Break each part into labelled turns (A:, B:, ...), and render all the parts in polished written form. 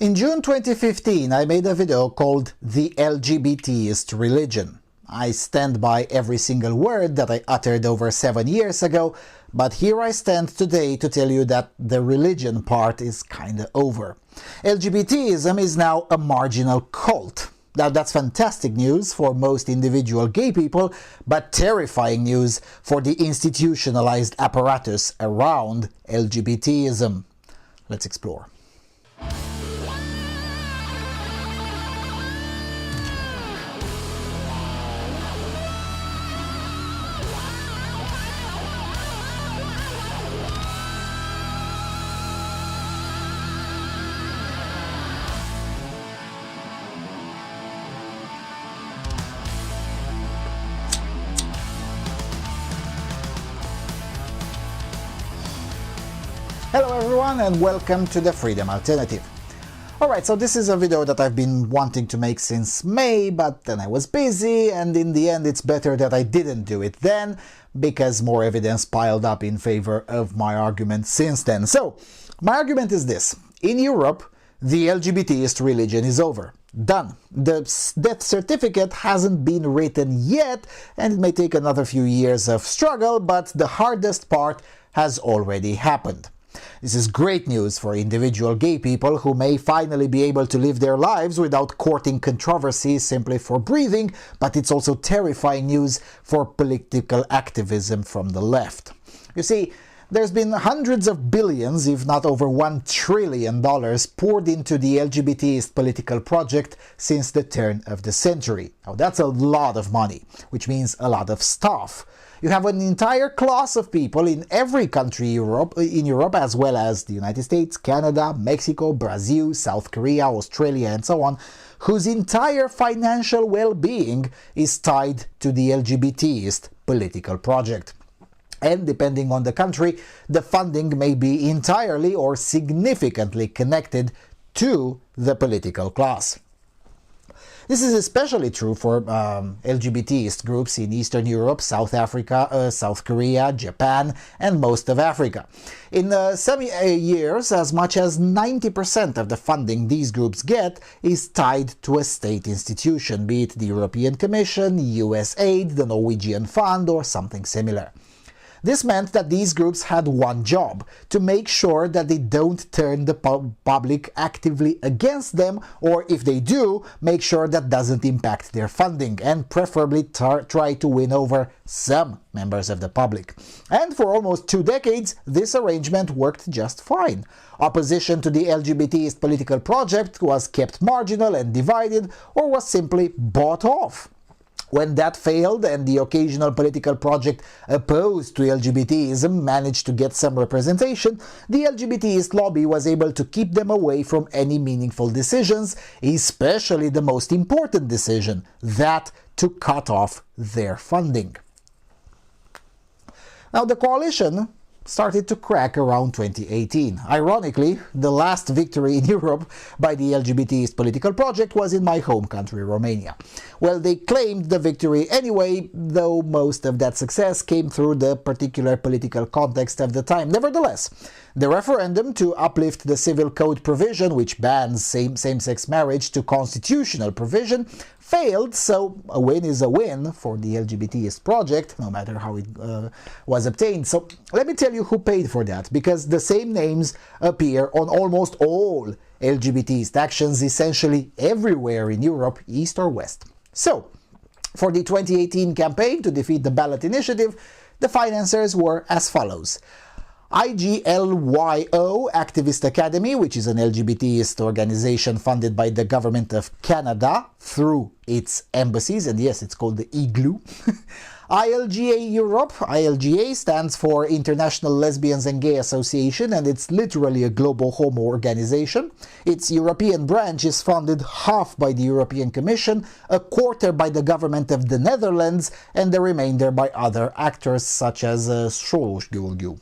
A: In June 2015, I made a video called The LGBT-ist Religion. I stand by every single word that I uttered over 7 years ago, but here I stand today to tell you that the religion part is kinda over. LGBT-ism is now a marginal cult. Now that's fantastic news for most individual gay people, but terrifying news for the institutionalized apparatus around LGBT-ism. Let's explore. Hello everyone and welcome to the Freedom Alternative. Alright, so this is a video that I've been wanting to make since May, but then I was busy, and in the end it's better that I didn't do it then, because more evidence piled up in favor of my argument since then. So, my argument is this. In Europe, the LGBT-ist religion is over. Done. The death certificate hasn't been written yet, and it may take another few years of struggle, but the hardest part has already happened. This is great news for individual gay people who may finally be able to live their lives without courting controversy simply for breathing, but it's also terrifying news for political activism from the left. You see, there's been hundreds of billions, if not over $1 trillion, poured into the LGBT-ist political project since the turn of the century. Now that's a lot of money, which means a lot of stuff. You have an entire class of people in every country in Europe, as well as the United States, Canada, Mexico, Brazil, South Korea, Australia, and so on, whose entire financial well-being is tied to the LGBT-ist political project. And depending on the country, the funding may be entirely or significantly connected to the political class. This is especially true for LGBT-ist groups in Eastern Europe, South Africa, South Korea, Japan, and most of Africa. In some years, as much as 90% of the funding these groups get is tied to a state institution, be it the European Commission, US Aid, the Norwegian Fund, or something similar. This meant that these groups had one job: to make sure that they don't turn the public actively against them, or if they do, make sure that doesn't impact their funding, and preferably try to win over some members of the public. And for almost 2 decades, this arrangement worked just fine. Opposition to the LGBT-ist political project was kept marginal and divided, or was simply bought off. When that failed and the occasional political project opposed to LGBTism managed to get some representation, the LGBTist lobby was able to keep them away from any meaningful decisions, especially the most important decision, that to cut off their funding. Now the coalition started to crack around 2018. Ironically, the last victory in Europe by the LGBT political project was in my home country, Romania. Well, they claimed the victory anyway, though most of that success came through the particular political context of the time. Nevertheless, the referendum to uplift the civil code provision, which bans same-sex marriage, to constitutional provision, failed, so a win is a win for the LGBT-ist project, no matter how it was obtained. So let me tell you who paid for that, because the same names appear on almost all LGBT-ist actions essentially everywhere in Europe, East or West. So, for the 2018 campaign to defeat the ballot initiative, the financiers were as follows. IGLYO Activist Academy, which is an LGBT-ist organization funded by the government of Canada through its embassies, and yes, it's called the Igloo. ILGA Europe. ILGA stands for International Lesbians and Gay Association, and it's literally a global homo organization. Its European branch is funded half by the European Commission, a quarter by the government of the Netherlands, and the remainder by other actors such as Schoolsgulgu.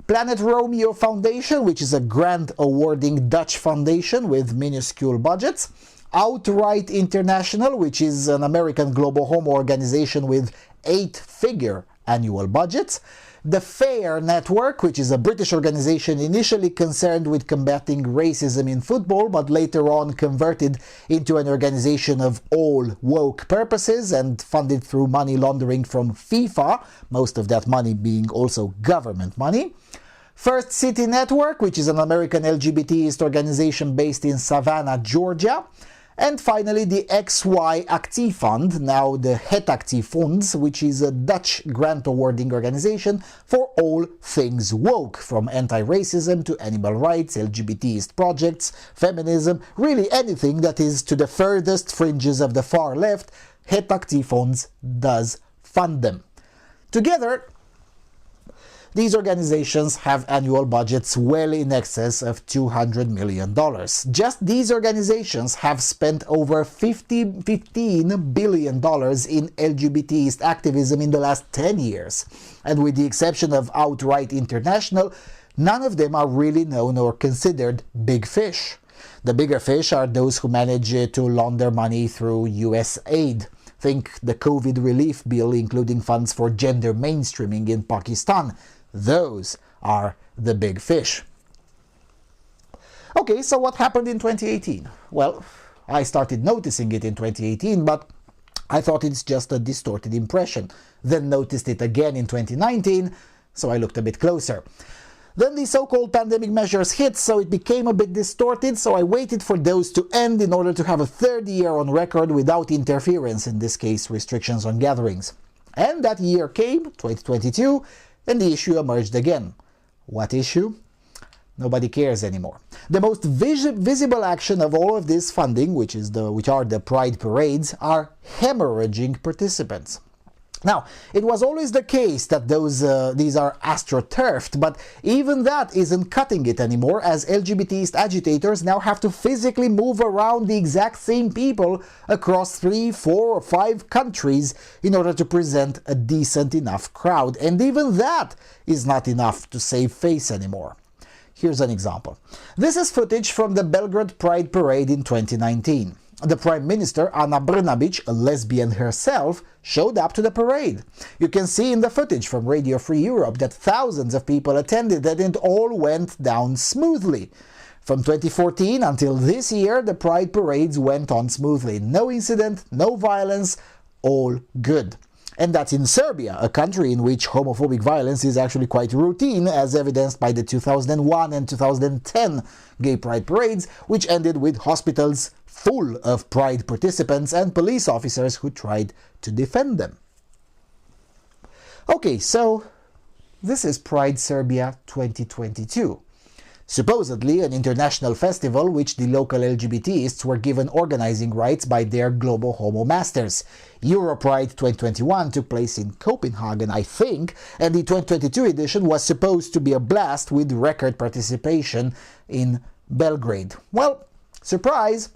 A: Planet Romeo Foundation, which is a grant-awarding Dutch foundation with minuscule budgets. Outright International, which is an American global homo organization with 8-figure annual budgets. The FAIR Network, which is a British organization initially concerned with combating racism in football, but later on converted into an organization of all woke purposes and funded through money laundering from FIFA, most of that money being also government money. First City Network, which is an American LGBT-ist organization based in Savannah, Georgia. And finally, the XY Actief Fund, now the Het Actief Funds, which is a Dutch grant-awarding organization for all things woke, from anti-racism to animal rights, LGBT-ist projects, feminism, really anything that is to the furthest fringes of the far left. Het Actief Funds does fund them. Together, these organizations have annual budgets well in excess of $200 million. Just these organizations have spent over $15 billion in LGBT-ist activism in the last 10 years. And with the exception of Outright International, none of them are really known or considered big fish. The bigger fish are those who manage to launder money through US aid. Think the COVID relief bill, including funds for gender mainstreaming in Pakistan. Those are the big fish. Okay, so what happened in 2018? Well, I started noticing it in 2018, but I thought it's just a distorted impression. Then noticed it again in 2019, so I looked a bit closer. Then the so-called pandemic measures hit, so it became a bit distorted, so I waited for those to end in order to have a third year on record without interference, in this case restrictions on gatherings. And that year came, 2022, and the issue emerged again. What issue? Nobody cares anymore. The most visible action of all of this funding, which are the Pride parades, are hemorrhaging participants. Now, it was always the case that these are astroturfed, but even that isn't cutting it anymore, as LGBT-ist agitators now have to physically move around the exact same people across 3, 4, or 5 countries in order to present a decent enough crowd. And even that is not enough to save face anymore. Here's an example. This is footage from the Belgrade Pride Parade in 2019. The Prime Minister, Ana Brnabić, a lesbian herself, showed up to the parade. You can see in the footage from Radio Free Europe that thousands of people attended and it all went down smoothly. From 2014 until this year, the Pride parades went on smoothly. No incident, no violence, all good. And that's in Serbia, a country in which homophobic violence is actually quite routine, as evidenced by the 2001 and 2010 gay pride parades, which ended with hospitals full of Pride participants and police officers who tried to defend them. Okay, so this is Pride Serbia 2022. Supposedly an international festival which the local LGBTists were given organizing rights by their global homo masters. Europride 2021 took place in Copenhagen, I think, and the 2022 edition was supposed to be a blast with record participation in Belgrade. Well, surprise!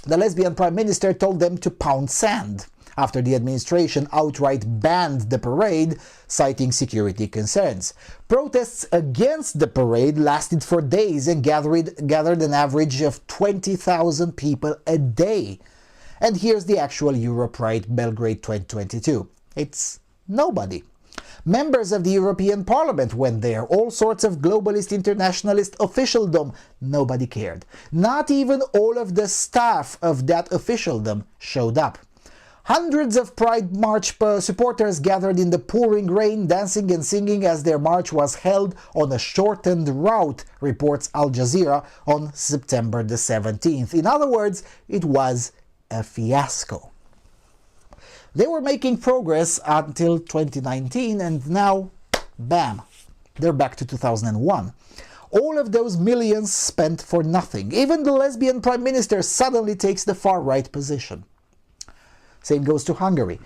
A: The lesbian prime minister told them to pound sand after the administration outright banned the parade, citing security concerns. Protests against the parade lasted for days and gathered an average of 20,000 people a day. And here's the actual Europride Belgrade 2022. It's nobody. Members of the European Parliament went there, all sorts of globalist internationalist officialdom. Nobody cared. Not even all of the staff of that officialdom showed up. Hundreds of Pride March supporters gathered in the pouring rain, dancing and singing as their march was held on a shortened route, reports Al Jazeera on September the 17th. In other words, it was a fiasco. They were making progress until 2019, and now, bam, they're back to 2001. All of those millions spent for nothing. Even the lesbian prime minister suddenly takes the far-right position. Same goes to Hungary.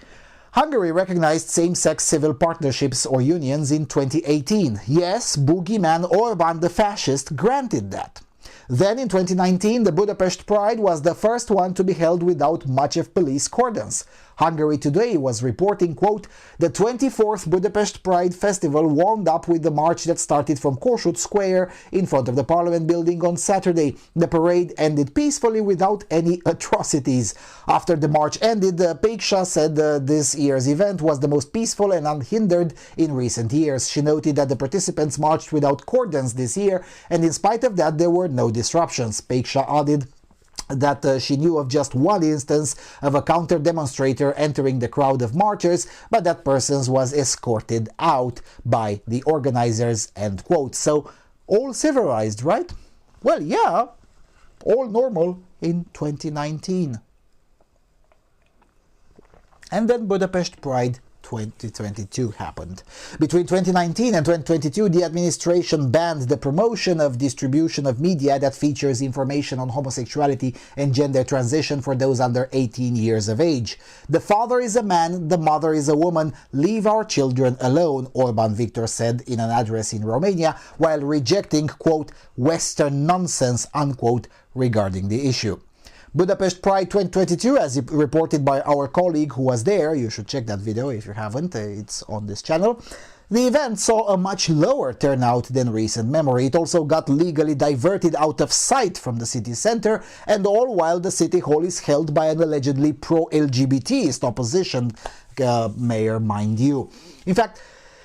A: Hungary recognized same-sex civil partnerships or unions in 2018. Yes, boogeyman Orbán the fascist granted that. Then in 2019, the Budapest Pride was the first one to be held without much of police cordons. Hungary Today was reporting, quote, "The 24th Budapest Pride Festival wound up with the march that started from Kossuth Square in front of the Parliament building on Saturday. The parade ended peacefully without any atrocities. After the march ended, Péksha said this year's event was the most peaceful and unhindered in recent years. She noted that the participants marched without cordons this year, and in spite of that, there were no disruptions. Péksha added that she knew of just one instance of a counter-demonstrator entering the crowd of marchers, but that person was escorted out by the organizers, end quote. So, all civilized, right? Well, yeah, all normal in 2019. And then Budapest Pride 2022 happened. Between 2019 and 2022, the administration banned the promotion of distribution of media that features information on homosexuality and gender transition for those under 18 years of age. "The father is a man, the mother is a woman. Leave our children alone," Orban Viktor said in an address in Romania, while rejecting, quote, "Western nonsense," unquote, regarding the issue. Budapest Pride 2022, as reported by our colleague who was there, you should check that video if you haven't, it's on this channel. The event saw a much lower turnout than recent memory. It also got legally diverted out of sight from the city center, and all while the city hall is held by an allegedly pro-LGBT-ist opposition mayor, mind you. In fact,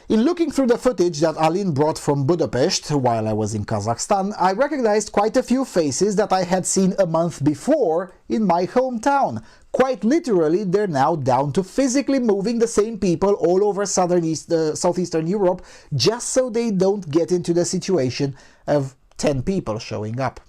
A: in looking through the footage that Alin brought from Budapest while I was in Kazakhstan, I recognized quite a few faces that I had seen a month before in my hometown. Quite literally, they're now down to physically moving the same people all over southeastern Europe just so they don't get into the situation of 10 people showing up.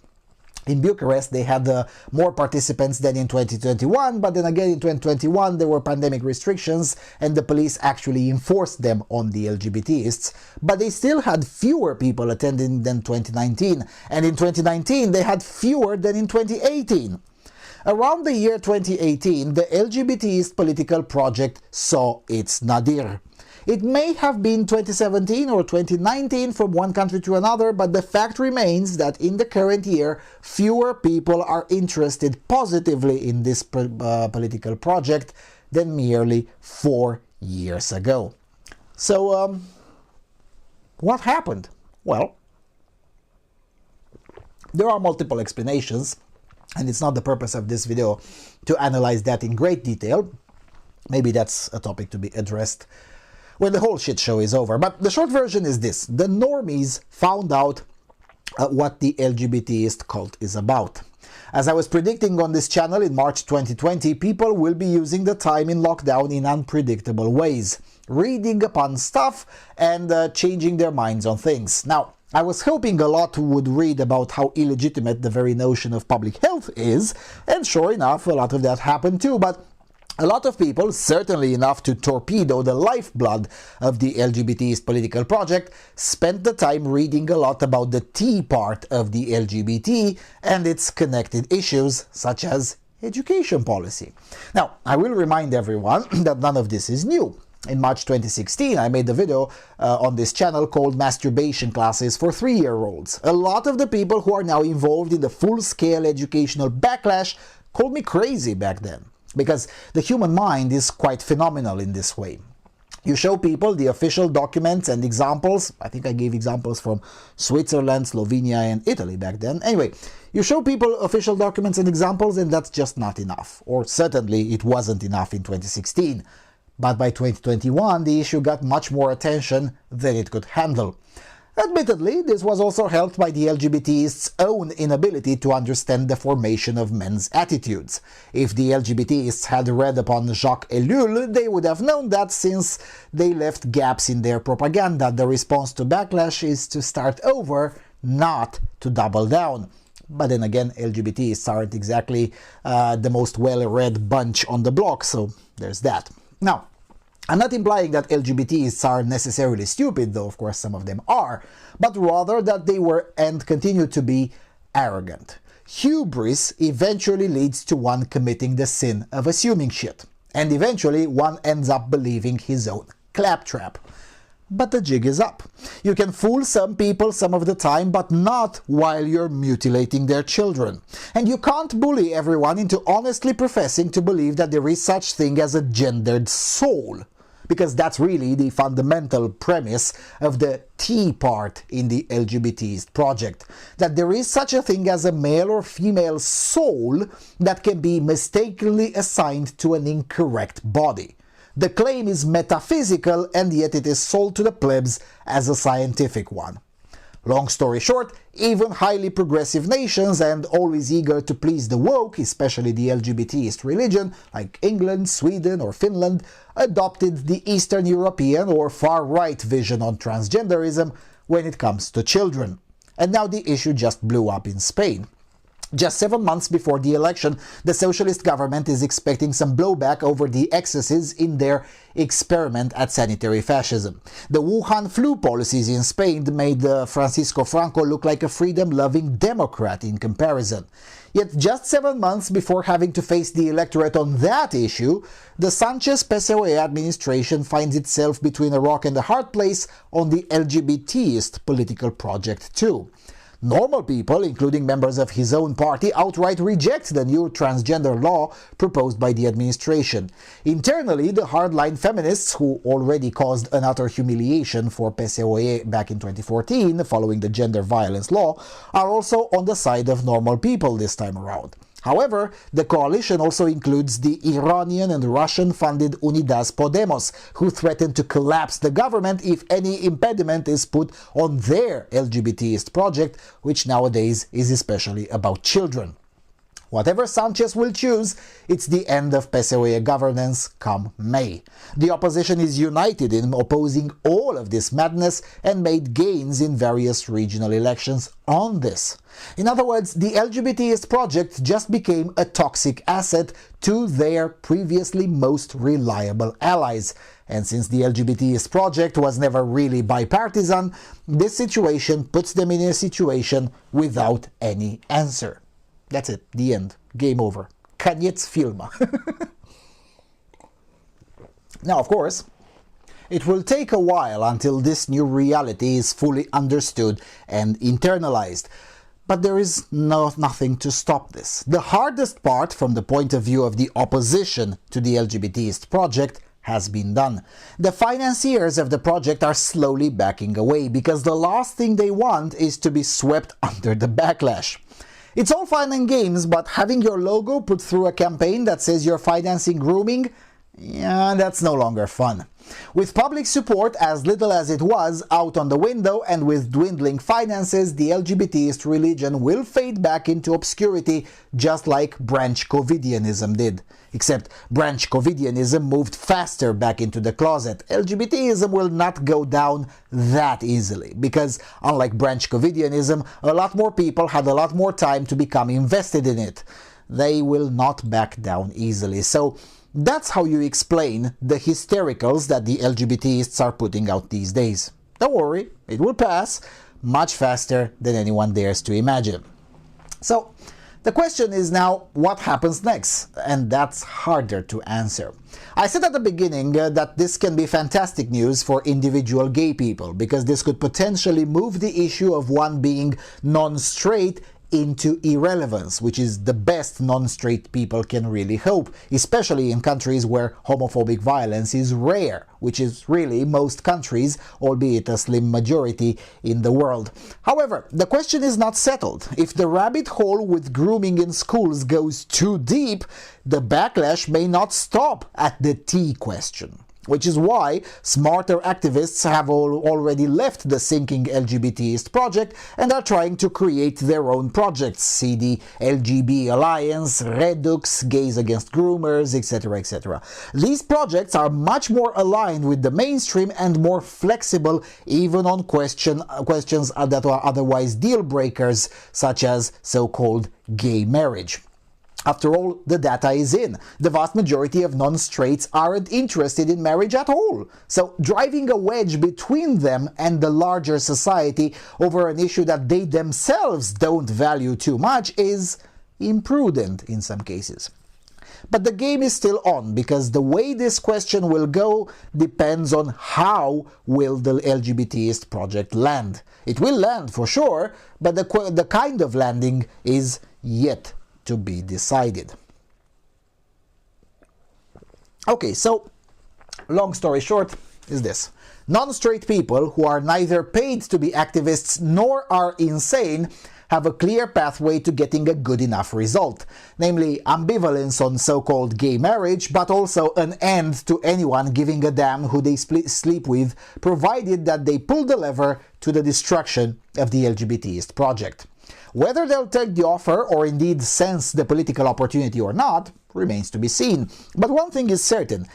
A: In Bucharest, they had more participants than in 2021, but then again in 2021 there were pandemic restrictions and the police actually enforced them on the LGBT-ists, but they still had fewer people attending than 2019, and in 2019 they had fewer than in 2018. Around the year 2018, the LGBT-ist political project saw its nadir. It may have been 2017 or 2019 from one country to another, but the fact remains that in the current year, fewer people are interested positively in this political project than merely 4 years ago. So, what happened? Well, there are multiple explanations, and it's not the purpose of this video to analyze that in great detail. Maybe that's a topic to be addressed when the whole shit show is over. But the short version is this. The normies found out what the LGBT-ist cult is about. As I was predicting on this channel in March 2020, people will be using the time in lockdown in unpredictable ways, reading upon stuff and changing their minds on things. Now, I was hoping a lot would read about how illegitimate the very notion of public health is, and sure enough, a lot of that happened too, but a lot of people, certainly enough to torpedo the lifeblood of the LGBT political project, spent the time reading a lot about the T part of the LGBT and its connected issues, such as education policy. Now, I will remind everyone that none of this is new. In March 2016, I made a video on this channel called Masturbation Classes for 3-year-olds. A lot of the people who are now involved in the full-scale educational backlash called me crazy back then, because the human mind is quite phenomenal in this way. You show people the official documents and examples. I think I gave examples from Switzerland, Slovenia, and Italy back then. Anyway, you show people official documents and examples, and that's just not enough. Or certainly it wasn't enough in 2016. But by 2021, the issue got much more attention than it could handle. Admittedly, this was also helped by the LGBTists' own inability to understand the formation of men's attitudes. If the LGBTists had read upon Jacques Ellul, they would have known that since they left gaps in their propaganda, the response to backlash is to start over, not to double down. But then again, LGBTists aren't exactly the most well-read bunch on the block, so there's that. Now, I'm not implying that LGBTists are necessarily stupid, though of course some of them are, but rather that they were and continue to be arrogant. Hubris eventually leads to one committing the sin of assuming shit, and eventually one ends up believing his own claptrap. But the jig is up. You can fool some people some of the time, but not while you're mutilating their children. And you can't bully everyone into honestly professing to believe that there is such thing as a gendered soul. Because that's really the fundamental premise of the T part in the LGBT-ist project. That there is such a thing as a male or female soul that can be mistakenly assigned to an incorrect body. The claim is metaphysical, and yet it is sold to the plebs as a scientific one. Long story short, even highly progressive nations and always eager to please the woke, especially the LGBT-ist religion, like England, Sweden or Finland, adopted the Eastern European or far-right vision on transgenderism when it comes to children. And now the issue just blew up in Spain. Just 7 months before the election, the socialist government is expecting some blowback over the excesses in their experiment at sanitary fascism. The Wuhan flu policies in Spain made Francisco Franco look like a freedom-loving Democrat in comparison. Yet just 7 months before having to face the electorate on that issue, the Sánchez-PSOE administration finds itself between a rock and a hard place on the LGBT-ist political project too. Normal people, including members of his own party, outright reject the new transgender law proposed by the administration. Internally, the hardline feminists, who already caused an utter humiliation for PSOE back in 2014 following the gender violence law, are also on the side of normal people this time around. However, the coalition also includes the Iranian and Russian-funded Unidas Podemos, who threaten to collapse the government if any impediment is put on their LGBT-ist project, which nowadays is especially about children. Whatever Sanchez will choose, it's the end of PSOE governance come May. The opposition is united in opposing all of this madness and made gains in various regional elections on this. In other words, the LGBT-ist project just became a toxic asset to their previously most reliable allies. And since the LGBT-ist project was never really bipartisan, this situation puts them in a situation without any answer. That's it. The end. Game over. Koniec filmu. Now, of course, it will take a while until this new reality is fully understood and internalized. But there is nothing to stop this. The hardest part, from the point of view of the opposition to the LGBT-ist project, has been done. The financiers of the project are slowly backing away because the last thing they want is to be swept under the backlash. It's all fun and games, but having your logo put through a campaign that says you're financing grooming, yeah, that's no longer fun. With public support, as little as it was, out on the window, and with dwindling finances, the LGBT-ist religion will fade back into obscurity, just like branch Covidianism did. Except branch Covidianism moved faster back into the closet. LGBT-ism will not go down that easily, because unlike branch Covidianism, a lot more people had a lot more time to become invested in it. They will not back down easily. So that's how you explain the hystericals that the LGBTists are putting out these days. Don't worry, it will pass much faster than anyone dares to imagine. So the question is now, what happens next? And that's harder to answer. I said at the beginning that this can be fantastic news for individual gay people, because this could potentially move the issue of one being non-straight into irrelevance, which is the best non-straight people can really hope, especially in countries where homophobic violence is rare, which is really most countries, albeit a slim majority in the world. However, the question is not settled. If the rabbit hole with grooming in schools goes too deep, the backlash may not stop at the T question. Which is why smarter activists have already left the sinking LGBT-ist project and are trying to create their own projects. See the LGB Alliance, Redux, Gays Against Groomers, etc., etc. These projects are much more aligned with the mainstream and more flexible even on questions that are otherwise deal breakers, such as so-called gay marriage. After all, the data is in. The vast majority of non-straights aren't interested in marriage at all. So driving a wedge between them and the larger society over an issue that they themselves don't value too much is imprudent in some cases. But the game is still on, because the way this question will go depends on how will the LGBT-ist project land. It will land for sure, but the kind of landing is yet to be decided. Okay, so long story short is this. Non-straight people who are neither paid to be activists nor are insane have a clear pathway to getting a good enough result, namely ambivalence on so-called gay marriage, but also an end to anyone giving a damn who they sleep with, provided that they pull the lever to the destruction of the LGBT-ist project. Whether they'll take the offer or indeed sense the political opportunity or not remains to be seen. But one thing is certain.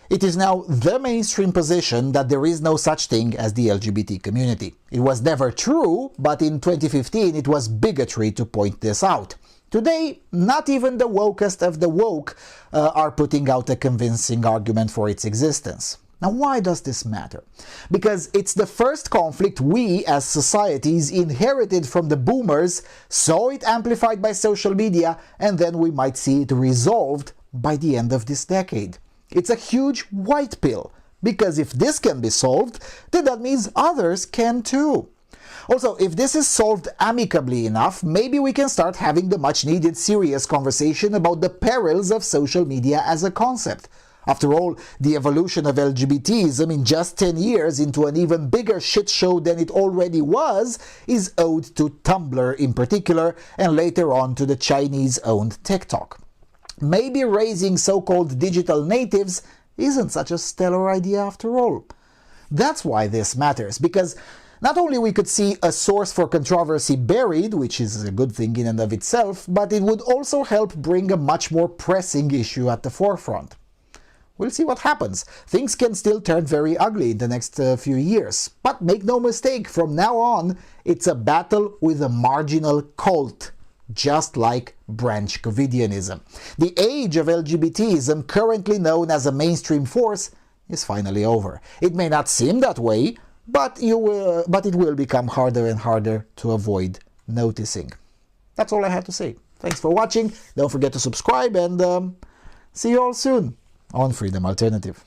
A: It is now the mainstream position that there is no such thing as the LGBT community. It was never true, but in 2015 it was bigotry to point this out. Today, not even the wokest of the woke are putting out a convincing argument for its existence. Now, why does this matter? Because it's the first conflict we as societies inherited from the boomers, saw it amplified by social media, and then we might see it resolved by the end of this decade. It's a huge white pill, because if this can be solved, then that means others can too. Also, if this is solved amicably enough, maybe we can start having the much-needed serious conversation about the perils of social media as a concept. After all, the evolution of LGBT-ism in just 10 years into an even bigger shit show than it already was is owed to Tumblr in particular, and later on to the Chinese-owned TikTok. Maybe raising so-called digital natives isn't such a stellar idea after all. That's why this matters, because not only we could see a source for controversy buried, which is a good thing in and of itself, but it would also help bring a much more pressing issue at the forefront. We'll see what happens. Things can still turn very ugly in the next few years. But make no mistake, from now on, it's a battle with a marginal cult, just like branch Covidianism. The age of LGBTism, currently known as a mainstream force, is finally over. It may not seem that way, but it will become harder and harder to avoid noticing. That's all I had to say. Thanks for watching. Don't forget to subscribe, and see you all soon on Freedom Alternative.